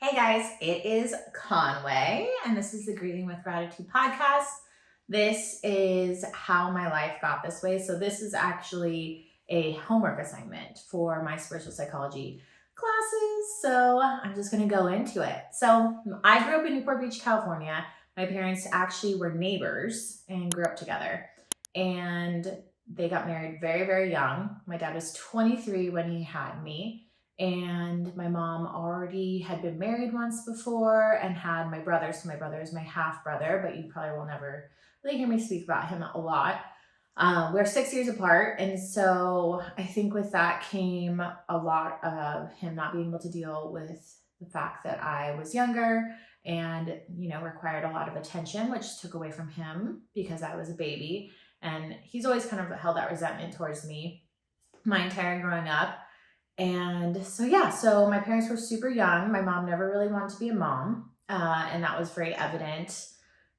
Hey guys, it is Conway, and this is the Grieving with Gratitude podcast. This is how my life got this way. So, this is actually a homework assignment for my spiritual psychology classes. So, I'm just going to go into it. So, I grew up in Newport Beach, California. My parents actually were neighbors and grew up together. And they got married very, very young. My dad was 23 when he had me, and my mom already had been married once before and had my brother. So my brother is my half brother, but you probably will never really hear me speak about him a lot. We're 6 years apart, and so I think with that came a lot of him not being able to deal with the fact that I was younger and required a lot of attention, which took away from him because I was a baby. And he's always kind of held that resentment towards me my entire growing up. And so my parents were super young. My mom never really wanted to be a mom. And that was very evident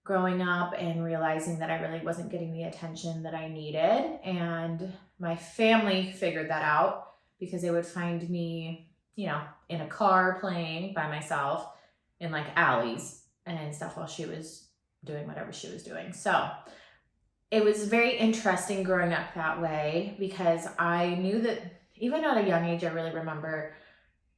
growing up and realizing that I really wasn't getting the attention that I needed. And my family figured that out because they would find me, in a car playing by myself in like alleys and stuff while she was doing whatever she was doing. So it was very interesting growing up that way because I knew that even at a young age, I really remember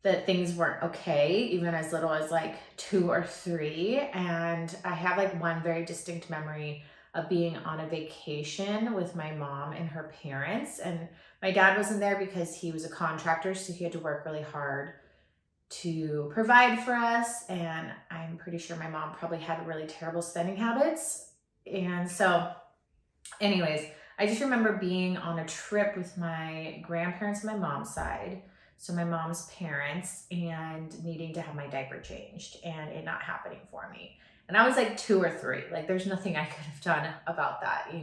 that things weren't okay, even as little as like 2 or 3. And I have like one very distinct memory of being on a vacation with my mom and her parents. And my dad wasn't there because he was a contractor, so he had to work really hard to provide for us. And I'm pretty sure my mom probably had really terrible spending habits. And so anyways, I just remember being on a trip with my grandparents on my mom's side, so my mom's parents, and needing to have my diaper changed and it not happening for me. And I was like 2 or 3. Like there's nothing I could have done about that.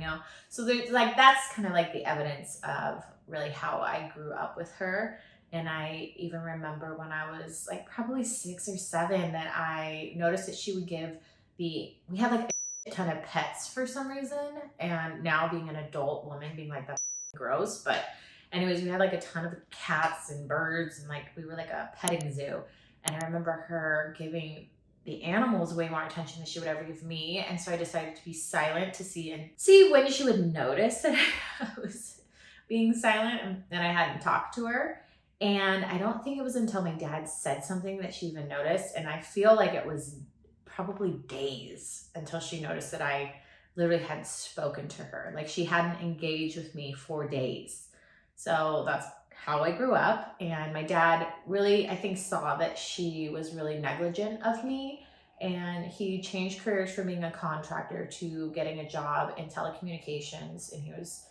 So there's like that's kind of like the evidence of really how I grew up with her. And I even remember when I was like probably 6 or 7 that I noticed that she would give we had like a ton of pets for some reason, and now being an adult woman being like that's gross, but anyways, we had like a ton of cats and birds, and like we were like a petting zoo. And I remember her giving the animals way more attention than she would ever give me, and so I decided to be silent to see when she would notice that I was being silent and I hadn't talked to her. And I don't think it was until my dad said something that she even noticed, and I feel like it was probably days until she noticed that I literally hadn't spoken to her. Like she hadn't engaged with me for days. So that's how I grew up. And my dad really, I think, saw that she was really negligent of me. And he changed careers from being a contractor to getting a job in telecommunications. And he was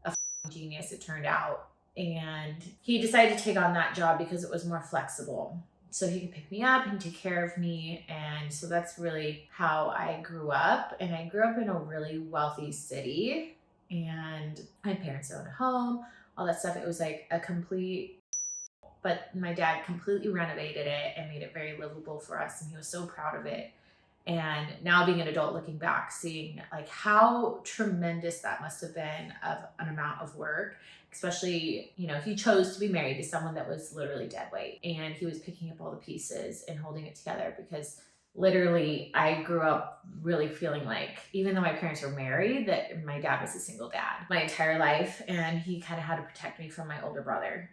a genius, it turned out. And he decided to take on that job because it was more flexible, so he could pick me up and take care of me. And so that's really how I grew up. And I grew up in a really wealthy city, and my parents owned a home, all that stuff. It was like a complete, but my dad completely renovated it and made it very livable for us. And he was so proud of it. And now being an adult, looking back, seeing like how tremendous that must have been of an amount of work, especially, he chose to be married to someone that was literally dead weight, and he was picking up all the pieces and holding it together because literally I grew up really feeling like, even though my parents were married, that my dad was a single dad my entire life. And he kind of had to protect me from my older brother,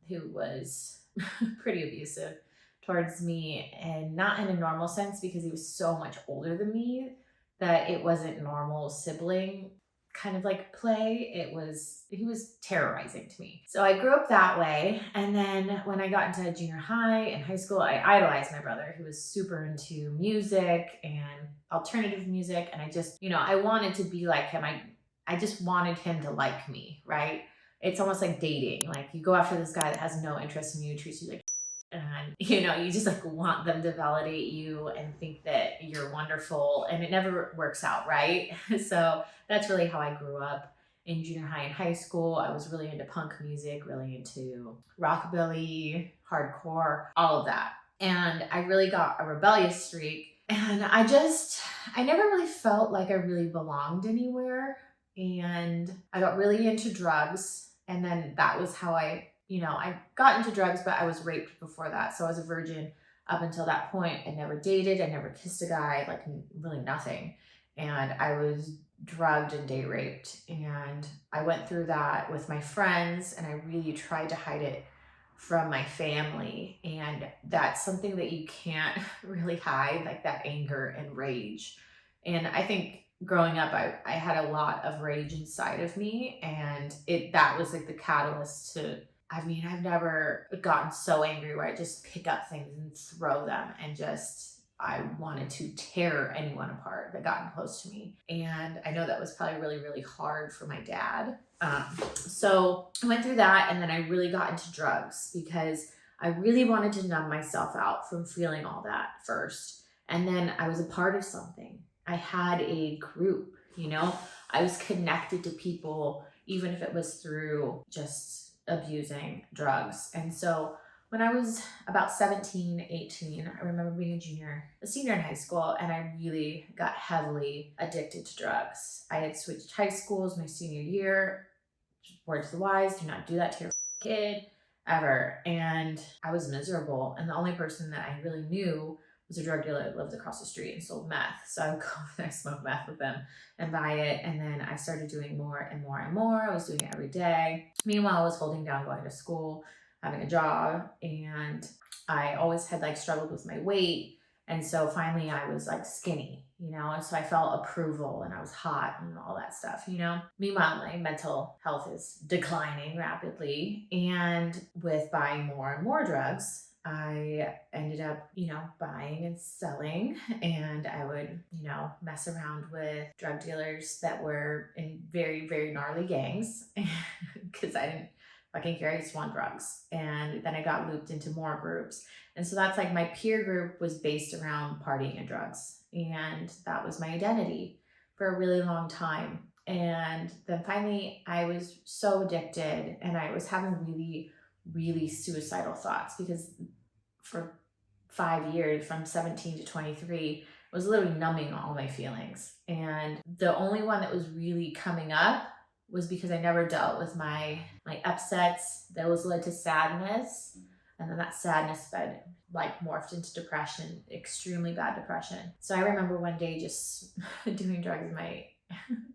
who was pretty abusive towards me, and not in a normal sense because he was so much older than me that it wasn't normal sibling kind of like play. He was terrorizing to me. So I grew up that way. And then when I got into junior high and high school, I idolized my brother, who was super into music and alternative music. And I just, I wanted to be like him. I just wanted him to like me, right? It's almost like dating. Like you go after this guy that has no interest in you, treats you like, and you just like want them to validate you and think that you're wonderful, and it never works out, right? So that's really how I grew up. In junior high and high school, I was really into punk music, really into rockabilly, hardcore, all of that. And I really got a rebellious streak, and I never really felt like I really belonged anywhere. And I got really into drugs, and then that was how I got into drugs, but I was raped before that. So I was a virgin up until that point, I never dated, I never kissed a guy, like really nothing. And I was drugged and date raped. And I went through that with my friends, and I really tried to hide it from my family. And that's something that you can't really hide, like that anger and rage. And I think growing up, I had a lot of rage inside of me, and that was like the catalyst to, I mean, I've never gotten so angry where I just pick up things and throw them, and just, I wanted to tear anyone apart that got close to me. And I know that was probably really, really hard for my dad. So I went through that, and then I really got into drugs because I really wanted to numb myself out from feeling all that first. And then I was a part of something. I had a group, I was connected to people, even if it was through just abusing drugs. And so when I was about 17, 18, I remember being a senior in high school, and I really got heavily addicted to drugs. I had switched high schools my senior year. Word to the wise, do not do that to your kid ever. And I was miserable. And the only person that I really knew was a drug dealer that lived across the street and sold meth. So I would go and I smoke meth with them and buy it. And then I started doing more and more and more. I was doing it every day. Meanwhile, I was holding down going to school, having a job, and I always had like struggled with my weight. And so finally I was like skinny, and so I felt approval and I was hot and all that stuff, Meanwhile, my mental health is declining rapidly. And with buying more and more drugs, I ended up, buying and selling, and I would, mess around with drug dealers that were in very, very gnarly gangs because I didn't fucking care. I just want drugs. And then I got looped into more groups. And so that's like my peer group was based around partying and drugs. And that was my identity for a really long time. And then finally I was so addicted, and I was having really, really suicidal thoughts because for 5 years, from 17 to 23, I was literally numbing all my feelings. And the only one that was really coming up was because I never dealt with my upsets. That was led to sadness. And then that sadness morphed into depression, extremely bad depression. So I remember one day just doing drugs in my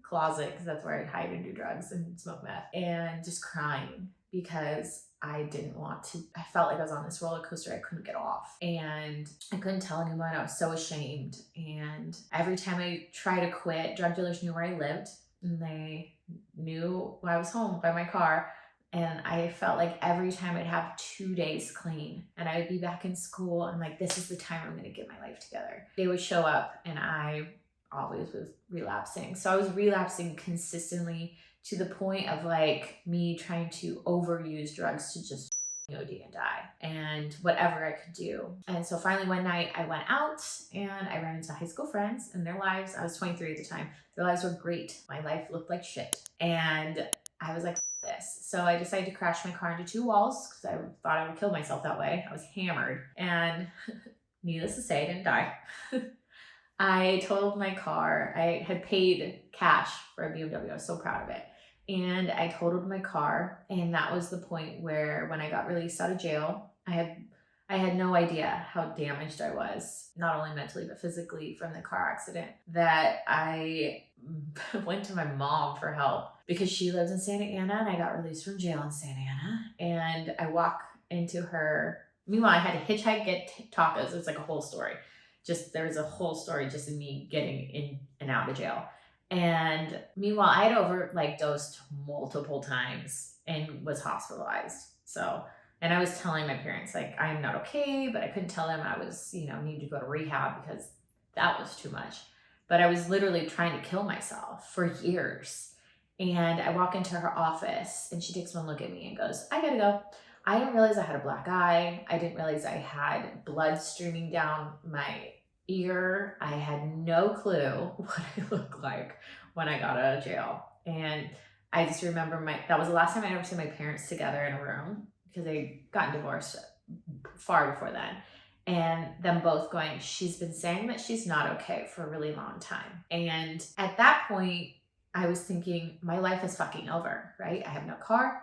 closet, because that's where I'd hide and do drugs and smoke meth, and just crying because I didn't want to. I felt like I was on this roller coaster I couldn't get off, and I couldn't tell anyone. I was so ashamed. And every time I tried to quit, drug dealers knew where I lived, and they knew I was home by my car. And I felt like every time I'd have 2 days clean and I would be back in school, I'm like, this is the time I'm going to get my life together. They would show up, and I always was relapsing. So I was relapsing consistently, to the point of like me trying to overuse drugs to just OD and die, and whatever I could do. And so finally one night I went out and I ran into high school friends, and their lives, I was 23 at the time, their lives were great. My life looked like shit. And I was like, this. So I decided to crash my car into 2 walls because I thought I would kill myself that way. I was hammered, and needless to say, I didn't die. I totaled my car. I had paid cash for a BMW. I was so proud of it. And I totaled my car. And that was the point where, when I got released out of jail, I had no idea how damaged I was, not only mentally, but physically, from the car accident, that I went to my mom for help because she lives in Santa Ana, and I got released from jail in Santa Ana. And I walk into her. Meanwhile, I had to hitchhike, get tacos. It's like a whole story. There was a whole story just in me getting in and out of jail. And meanwhile, I had overdosed multiple times and was hospitalized. And I was telling my parents, like, I'm not okay, but I couldn't tell them I was, needed to go to rehab because that was too much. But I was literally trying to kill myself for years. And I walk into her office, and she takes one look at me and goes, I gotta go. I didn't realize I had a black eye. I didn't realize I had blood streaming down my ear. I had no clue what I looked like when I got out of jail. And I just remember that was the last time I ever seen my parents together in a room, because they got divorced far before then. And them both going, she's been saying that she's not okay for a really long time. And at that point, I was thinking, my life is fucking over, right? I have no car,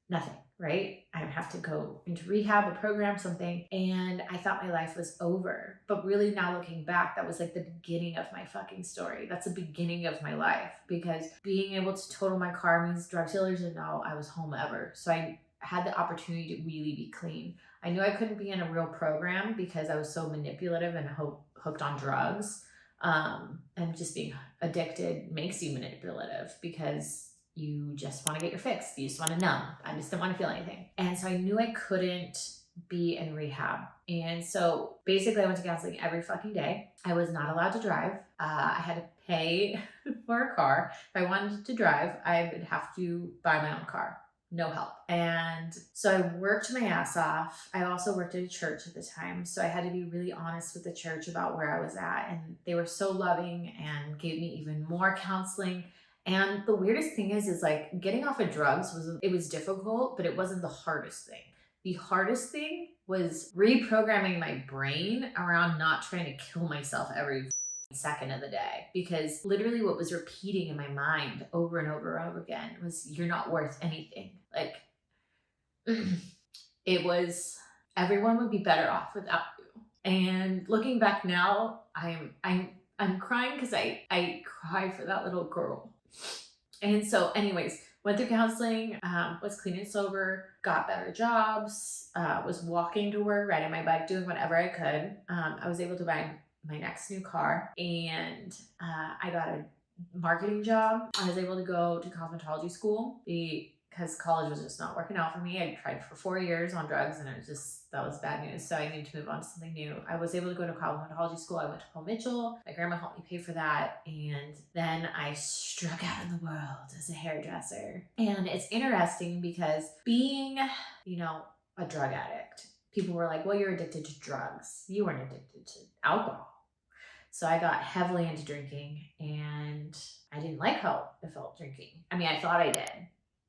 nothing. right? I would have to go into rehab, a program, something. And I thought my life was over. But really now looking back, that was like the beginning of my fucking story. That's the beginning of my life, because being able to total my car means drug dealers didn't know I was home ever. So I had the opportunity to really be clean. I knew I couldn't be in a real program because I was so manipulative and hooked on drugs. And just being addicted makes you manipulative because you just want to get your fix. You just want to numb. I just didn't want to feel anything. And so I knew I couldn't be in rehab. And so basically I went to counseling every fucking day. I was not allowed to drive. I had to pay for a car. If I wanted to drive, I would have to buy my own car. No help. And so I worked my ass off. I also worked at a church at the time. So I had to be really honest with the church about where I was at. And they were so loving and gave me even more counseling. And the weirdest thing is like getting off of drugs was difficult, but it wasn't the hardest thing. The hardest thing was reprogramming my brain around not trying to kill myself every second of the day, because literally what was repeating in my mind over and over and over again was, you're not worth anything. Like it was, everyone would be better off without you. And looking back now, I'm crying because I cry for that little girl. And so anyways, went through counseling, was clean and sober, got better jobs, was walking to work, riding my bike, doing whatever I could. I was able to buy my next new car, and I got a marketing job. I was able to go to cosmetology school because college was just not working out for me. I tried for 4 years on drugs, and that was bad news. So I needed to move on to something new. I was able to go to cosmetology school. I went to Paul Mitchell. My grandma helped me pay for that. And then I struck out in the world as a hairdresser. And it's interesting because being, a drug addict, people were like, well, you're addicted to drugs. You weren't addicted to alcohol. So I got heavily into drinking, and I didn't like how it felt drinking. I mean, I thought I did,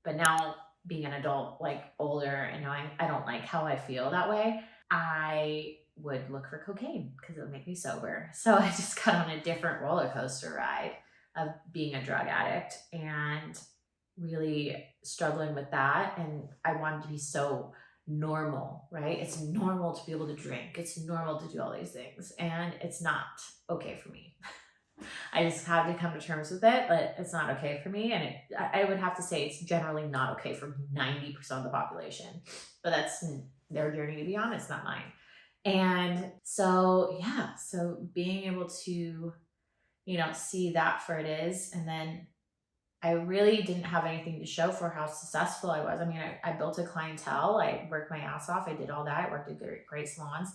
but now being an adult, like older and knowing I don't like how I feel that way, I would look for cocaine because it would make me sober. So I just got on a different roller coaster ride of being a drug addict and really struggling with that. And I wanted to be so normal, right? It's normal to be able to drink. It's normal to do all these things. And it's not okay for me. I just have to come to terms with it, but it's not okay for me. And I would have to say it's generally not okay for 90% of the population, but that's their journey to be on. It's not mine. And so, so being able to, see that for it is, and then I really didn't have anything to show for how successful I was. I mean, I built a clientele. I worked my ass off. I did all that. I worked at great salons.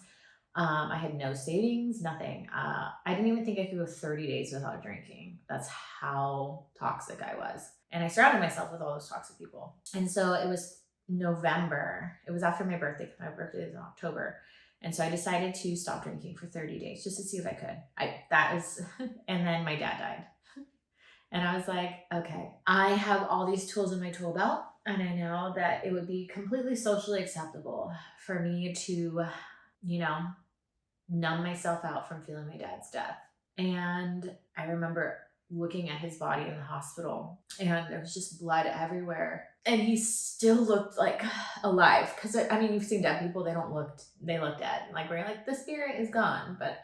I had no savings, nothing. I didn't even think I could go 30 days without drinking. That's how toxic I was. And I surrounded myself with all those toxic people. And so it was November. It was after my birthday, because my birthday is in October. And so I decided to stop drinking for 30 days just to see if I could. And then my dad died. And I was like, okay, I have all these tools in my tool belt, and I know that it would be completely socially acceptable for me to, numb myself out from feeling my dad's death. And I remember looking at his body in the hospital, and there was just blood everywhere. And he still looked like alive. Because, you've seen dead people, they look dead. Like, we're like, the spirit is gone. But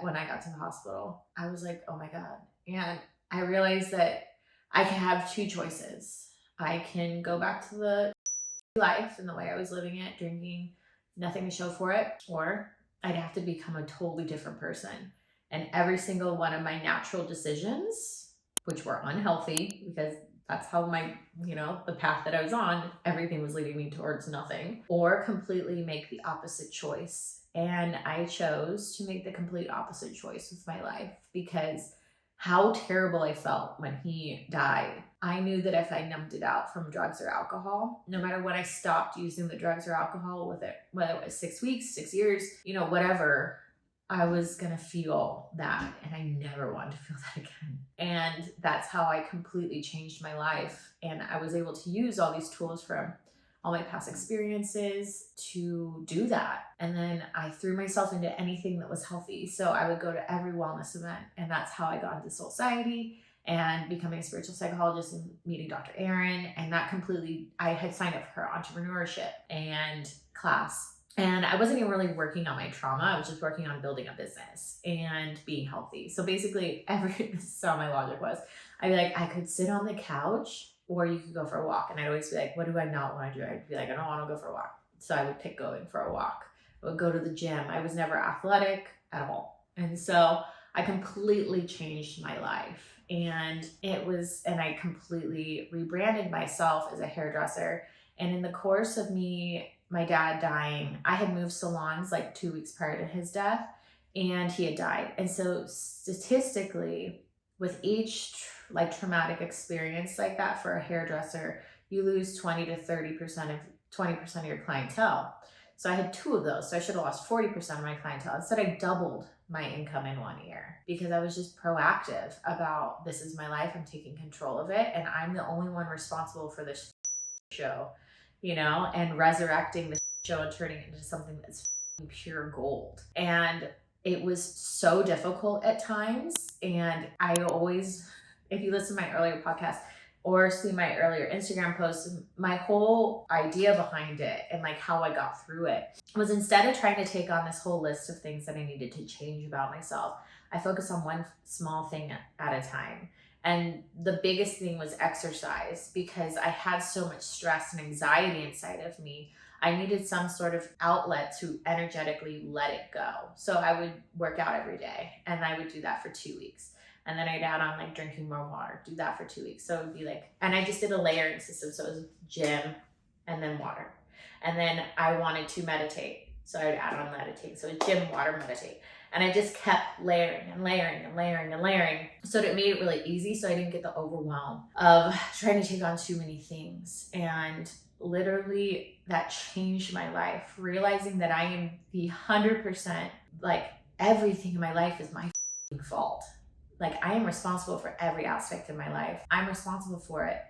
when I got to the hospital, I was like, oh my God. And I realized that I can have two choices. I can go back to the life and the way I was living it, drinking, nothing to show for it, or I'd have to become a totally different person. And every single one of my natural decisions, which were unhealthy, because that's how the path that I was on, everything was leading me towards nothing, or completely make the opposite choice. And I chose to make the complete opposite choice with my life, because how terrible I felt when he died. I knew that if I numbed it out from drugs or alcohol, no matter when I stopped using the drugs or alcohol with it, whether it was 6 weeks, 6 years, whatever, I was going to feel that. And I never wanted to feel that again. And that's how I completely changed my life. And I was able to use all these tools from all my past experiences to do that. And then I threw myself into anything that was healthy. So I would go to every wellness event, and that's how I got into Soulciety. and becoming a spiritual psychologist and meeting Dr. Aaron. And that completely, I had signed up for her entrepreneurship and class. And I wasn't even really working on my trauma. I was just working on building a business and being healthy. So basically, this is how my logic was. I'd be like, I could sit on the couch or you could go for a walk. And I'd always be like, what do I not want to do? I'd be like, I don't want to go for a walk. So I would pick going for a walk. I would go to the gym. I was never athletic at all. And so I completely changed my life. And I completely rebranded myself as a hairdresser. And in the course of my dad dying, I had moved salons like 2 weeks prior to his death, and he had died. And so statistically, with each traumatic experience like that for a hairdresser, you lose 20 to 30% of 20% of your clientele. So I had 2 of those. So I should have lost 40% of my clientele. Instead, I doubled my income in 1 year because I was just proactive about, this is my life. I'm taking control of it. And I'm the only one responsible for this show, and resurrecting the show and turning it into something that's pure gold. And it was so difficult at times. And I always, if you listen to my earlier podcast or see my earlier Instagram posts, my whole idea behind it and like how I got through it was, instead of trying to take on this whole list of things that I needed to change about myself, I focused on one small thing at a time. And the biggest thing was exercise, because I had so much stress and anxiety inside of me. I needed some sort of outlet to energetically let it go. So I would work out every day, and I would do that for 2 weeks. And then I'd add on like drinking more water, do that for 2 weeks. So it would be like, and I just did a layering system. So it was gym and then water. And then I wanted to meditate. So I would add on meditating. So gym, water, meditate. And I just kept layering and layering and layering and layering. So it made it really easy. So I didn't get the overwhelm of trying to take on too many things. And literally that changed my life, realizing that I am the 100%, like everything in my life is my fault. Like I am responsible for every aspect of my life. I'm responsible for it.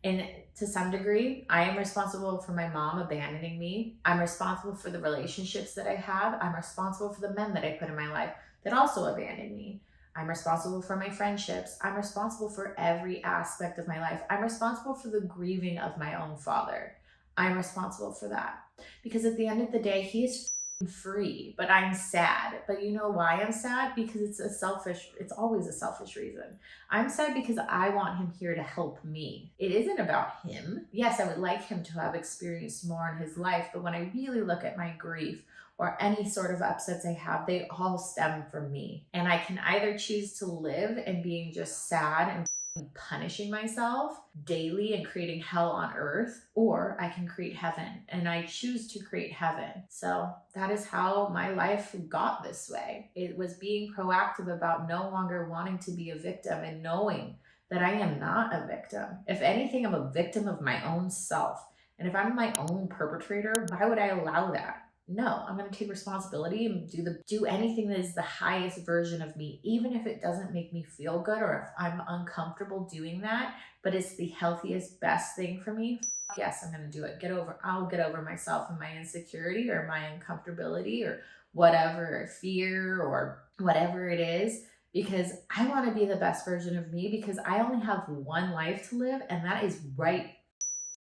And to some degree, I am responsible for my mom abandoning me. I'm responsible for the relationships that I have. I'm responsible for the men that I put in my life that also abandoned me. I'm responsible for my friendships. I'm responsible for every aspect of my life. I'm responsible for the grieving of my own father. I'm responsible for that. Because at the end of the day, he is free, but I'm sad. But you know why I'm sad? Because it's always a selfish reason. I'm sad because I want him here to help me. It isn't about him. Yes, I would like him to have experienced more in his life, but when I really look at my grief or any sort of upsets I have, they all stem from me. And I can either choose to live and being just sad and punishing myself daily and creating hell on earth, or I can create heaven, and I choose to create heaven. So that is how my life got this way. It was being proactive about no longer wanting to be a victim and knowing that I am not a victim. If anything, I'm a victim of my own self. And if I'm my own perpetrator, why would I allow that? No, I'm going to take responsibility and do anything that is the highest version of me, even if it doesn't make me feel good or if I'm uncomfortable doing that, but it's the healthiest, best thing for me. Yes, I'm going to do it. I'll get over myself and my insecurity or my uncomfortability or whatever, fear or whatever it is, because I want to be the best version of me, because I only have one life to live, and that is right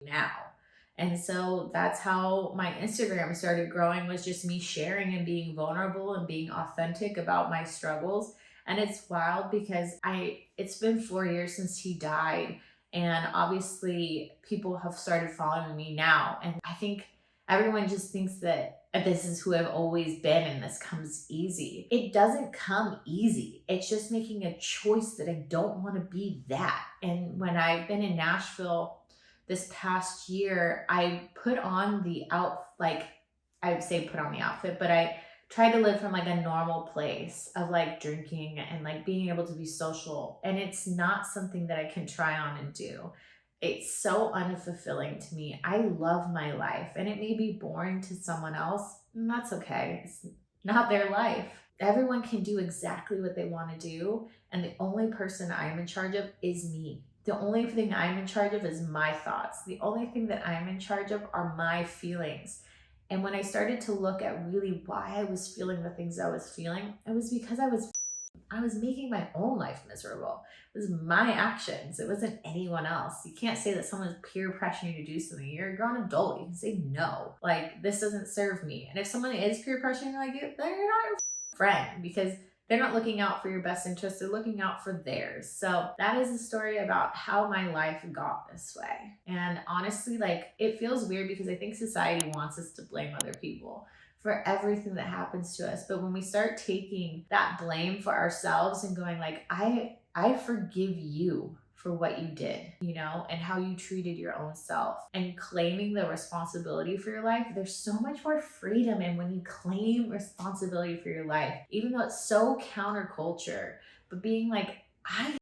now. And so that's how my Instagram started growing, was just me sharing and being vulnerable and being authentic about my struggles. And it's wild because it's been 4 years since he died. And obviously people have started following me now. And I think everyone just thinks that this is who I've always been and this comes easy. It doesn't come easy. It's just making a choice that I don't want to be that. And when I've been in Nashville this past year, I put on the I would say put on the outfit, but I tried to live from like a normal place of like drinking and like being able to be social. And it's not something that I can try on and do. It's so unfulfilling to me. I love my life, and it may be boring to someone else, and that's okay. It's not their life. Everyone can do exactly what they want to do, and the only person I'm in charge of is me. The only thing I'm in charge of is my thoughts. The only thing that I'm in charge of are my feelings. And when I started to look at really why I was feeling the things I was feeling, it was because I was I was making my own life miserable. It was my actions. It wasn't anyone else. You can't say that someone's peer pressuring you to do something. You're a grown adult. You can say no. Like, this doesn't serve me. And if someone is peer pressuring like you, then you're not your friend, because they're not looking out for your best interest. They're looking out for theirs. So that is the story about how my life got this way. And honestly, like, it feels weird because I think society wants us to blame other people for everything that happens to us. But when we start taking that blame for ourselves and going like, I forgive you for what you did, you know, and how you treated your own self, and claiming the responsibility for your life, there's so much more freedom. And when you claim responsibility for your life, even though it's so counterculture, but being like, I